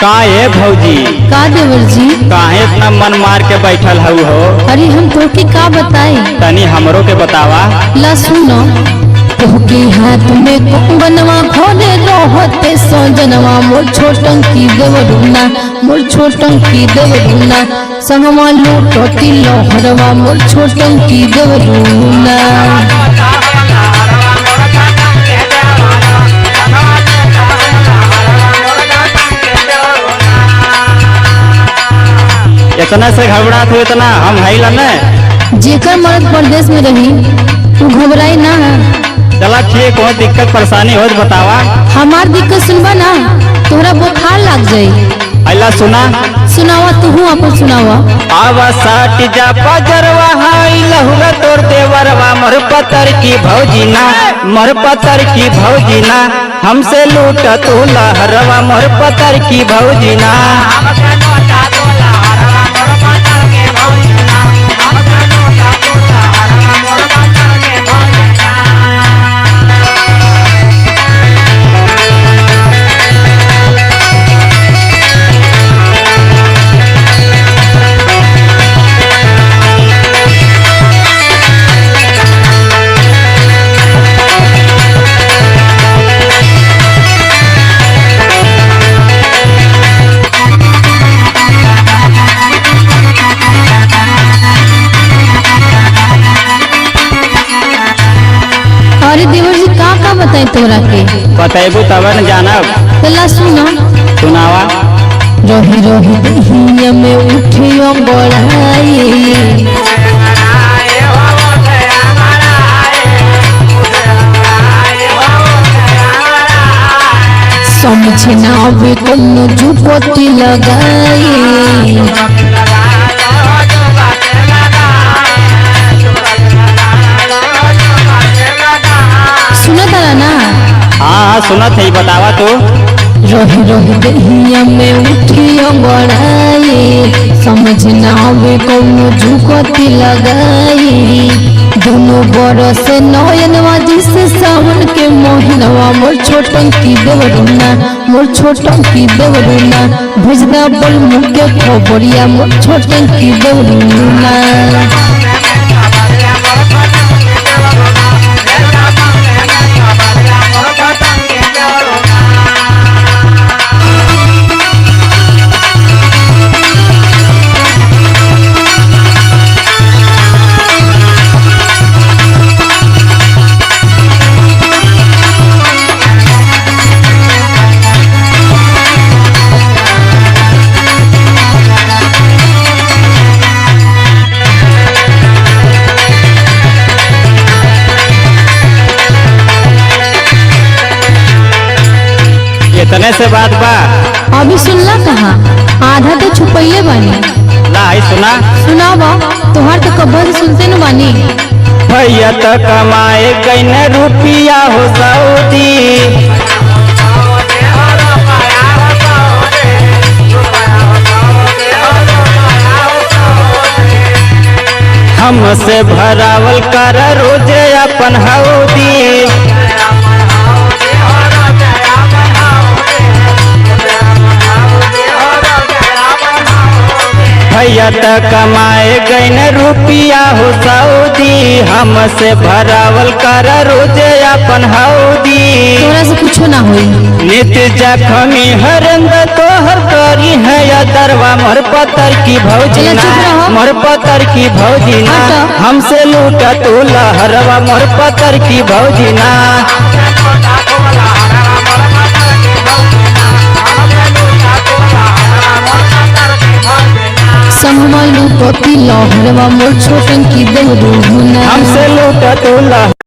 काहे भौजी? का देवर जी? काहे इतना मन मार के बैठल हऊ हो? अरे हम तोके का बताई? तनी हमरो के बतावा। ला सुनो, तोके हाथ में कंगनवा खोले रहते सजनवा मोर छोटन की देवरुना, मोर छोटन की देवरुना संगमा लूटती लोहरवा मोर छोटन की देवरुना। इतना से घबरात हो इतना हम है न जेकर मर्द प्रदेश में रही तू घबराई ना। चला ठीक हो, दिक्कत परेशानी हो बतावा। हमार दिक्कत सुनबा ना तोहरा बुखार लग जाई। अल्लाह सुना सुनावा तू अपन सुनावा। आवा साट जा पजरवा हाई लहुरा तोर देवरवा मोर पतर की भौजीना, मोर पतर की भौजीना हमसे लूट तू लहरवा मोर पतर की भौजीना। अरे देवर जी का बताई तोरा के? बतेबू तब न जानब। पहला सुना सुनावा। रोही रोही दहिया में उठियो बढ़ाई, समझे ना अभी कोनो जुपती लगाई। सुना तारा ना? हाँ सुनत है, बतावा तो। रोही रोही दहिया में उठियो बढ़ाई, समझ ना आवे कोनो झुकती लगाई। दोनों बरस नयनवा जिसे सावन के मोहनवा मोर छोटन की देवरुना, मोर छोटन की देवरुना भेजदा बोल मुके खबरिया मोर छोटन की देवरुना। इतने से बात बा? अभी सुनला कहा, आधा तो छुपैले बानी। लाई सुना। सुनावा, तोहार तो कब्बर सुनते न बानी। भैया तो कमाए कई न रुपया हो सऊदी, हमसे भरावल कर रोजे अपन हौदी। भैया तो कमाए गई न रुपया हो सऊदी, हमसे भरावल कर रोजे अपन हौदी। तोरा से कुछ ना होई। नित्य जखमी हरंग तोहर करी है या दरवा मोर पतर की भौजीना, मोर पतर की भौजीना हमसे लूट तू लहरवा मोर पतर की भौजीना। संगमा लूटती लोहरवा मोर छोटन की देवरुना, हमसे लूट तू